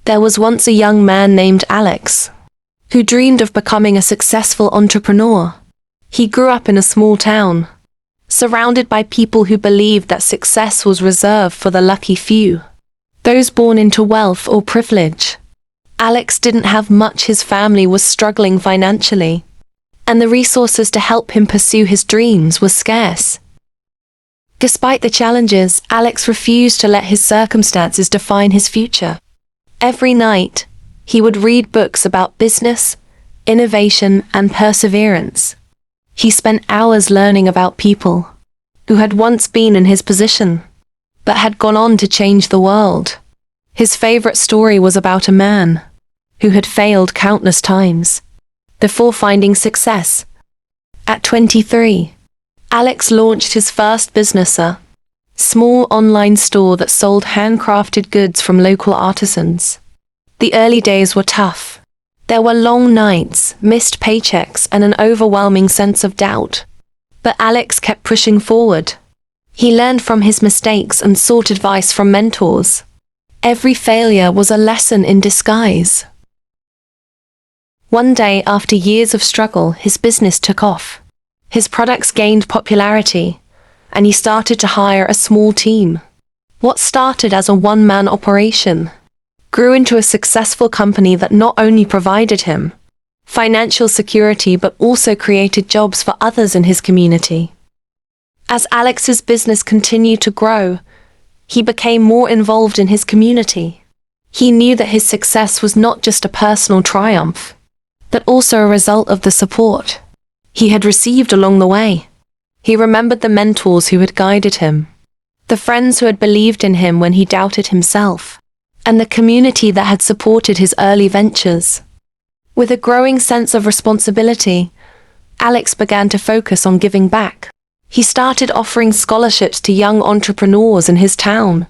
There was once a young man named Alex, who dreamed of becoming a successful entrepreneur. He grew up in a small town, surrounded by people who believed that success was reserved for the lucky few, those born into wealth or privilege. Alex didn't have much. His family was struggling financially, and the resources to help him pursue his dreams were scarce. Despite the challenges, Alex refused to let his circumstances define his future. Every night, he would read books about business, innovation, and perseverance. He spent hours learning about people who had once been in his position, but had gone on to change the world. His favorite story was about a man who had failed countless times before finding success. At 23, Alex launched his first business, a small online store that sold handcrafted goods from local artisans. The early days were tough. There were long nights, missed paychecks, and an overwhelming sense of doubt. But Alex kept pushing forward. He learned from his mistakes and sought advice from mentors. Every failure was a lesson in disguise. One day, after years of struggle, his business took off. His products gained popularity, and he started to hire a small team. What started as a one-man operation grew into a successful company that not only provided him financial security but also created jobs for others in his community. As Alex's business continued to grow, he became more involved in his community. He knew that his success was not just a personal triumph, but also a result of the support he had received along the way. He remembered the mentors who had guided him, the friends who had believed in him when he doubted himself, and the community that had supported his early ventures. With a growing sense of responsibility, Alex began to focus on giving back. He started offering scholarships to young entrepreneurs in his town,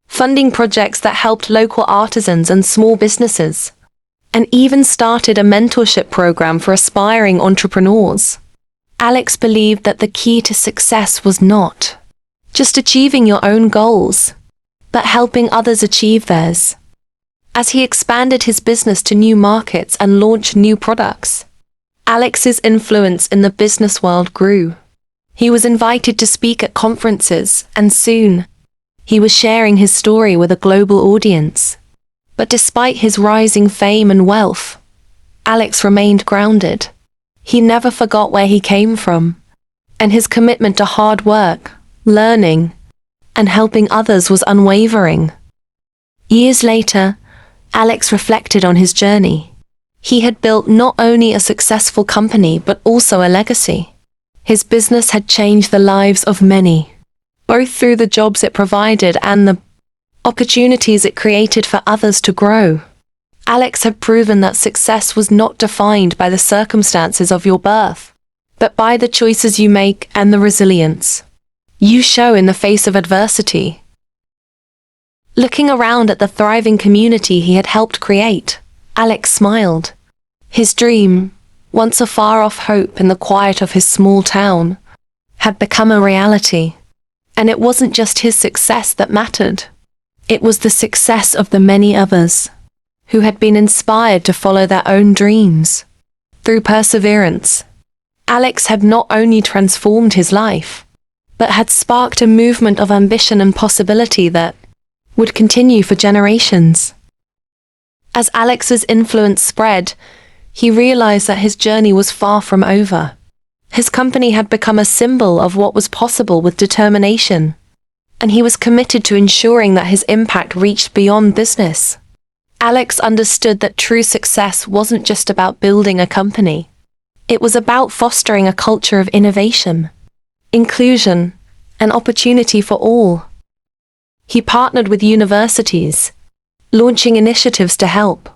funding projects that helped local artisans and small businesses, and even started a mentorship program for aspiring entrepreneurs. Alex believed that the key to success was not just achieving your own goals, but helping others achieve theirs. As he expanded his business to new markets and launched new products, Alex's influence in the business world grew. He was invited to speak at conferences, and soon, he was sharing his story with a global audience. But despite his rising fame and wealth, Alex remained grounded. He never forgot where he came from, and his commitment to hard work, learning, and helping others was unwavering. Years later, Alex reflected on his journey. He had built not only a successful company but also a legacy. His business had changed the lives of many, both through the jobs it provided and the opportunities it created for others to grow. Alex had proven that success was not defined by the circumstances of your birth, but by the choices you make and the resilience you show in the face of adversity. Looking around at the thriving community he had helped create, Alex smiled. His dream, once a far-off hope in the quiet of his small town, had become a reality. And it wasn't just his success that mattered. It was the success of the many others who had been inspired to follow their own dreams. Through perseverance, Alex had not only transformed his life, but had sparked a movement of ambition and possibility that would continue for generations. As Alex's influence spread, he realized that his journey was far from over. His company had become a symbol of what was possible with determination, and he was committed to ensuring that his impact reached beyond business. Alex understood that true success wasn't just about building a company. It was about fostering a culture of innovation, inclusion, and opportunity for all. He partnered with universities, launching initiatives to help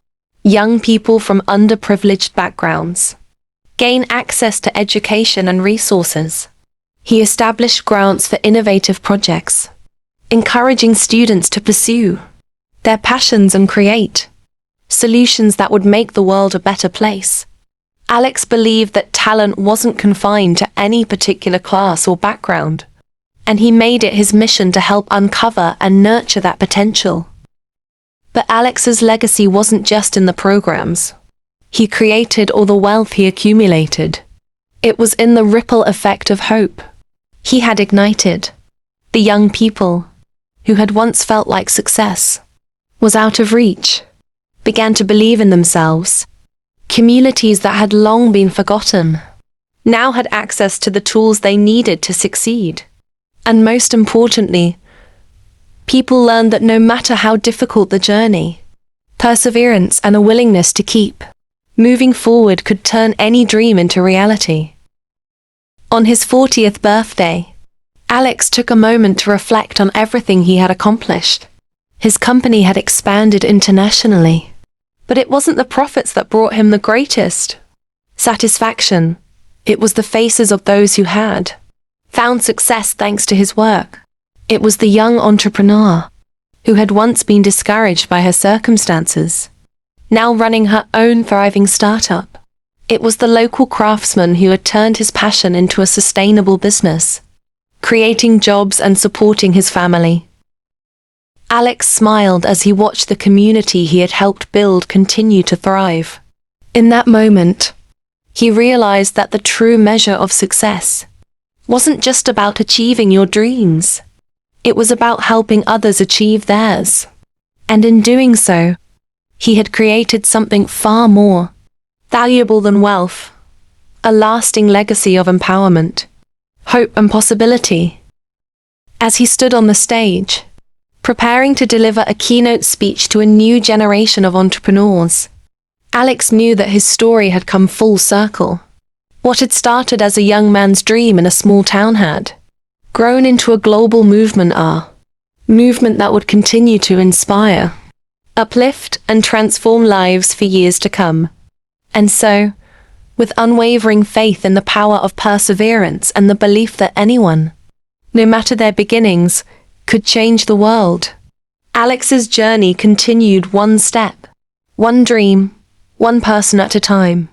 young people from underprivileged backgrounds gain access to education and resources. He established grants for innovative projects, encouraging students to pursue their passions and create solutions that would make the world a better place. Alex believed that talent wasn't confined to any particular class or background, and he made it his mission to help uncover and nurture that potential. But Alex's legacy wasn't just in the programs he created or the wealth he accumulated. It was in the ripple effect of hope he had ignited. The young people, who had once felt like success was out of reach, began to believe in themselves. Communities that had long been forgotten now had access to the tools they needed to succeed. And most importantly, people learned that no matter how difficult the journey, perseverance and a willingness to keep moving forward could turn any dream into reality. On his 40th birthday, Alex took a moment to reflect on everything he had accomplished. His company had expanded internationally, but it wasn't the profits that brought him the greatest satisfaction. It was the faces of those who had found success thanks to his work. It was the young entrepreneur who had once been discouraged by her circumstances, now running her own thriving startup. It was the local craftsman who had turned his passion into a sustainable business, creating jobs and supporting his family. Alex smiled as he watched the community he had helped build continue to thrive. In that moment, he realized that the true measure of success wasn't just about achieving your dreams. It was about helping others achieve theirs. And in doing so, he had created something far more valuable than wealth, a lasting legacy of empowerment, hope and possibility. As he stood on the stage, preparing to deliver a keynote speech to a new generation of entrepreneurs, Alex knew that his story had come full circle. What had started as a young man's dream in a small town had grown into a global movement that would continue to inspire, uplift, and transform lives for years to come. And so, with unwavering faith in the power of perseverance and the belief that anyone, no matter their beginnings, could change the world, Alex's journey continued one step, one dream, one person at a time.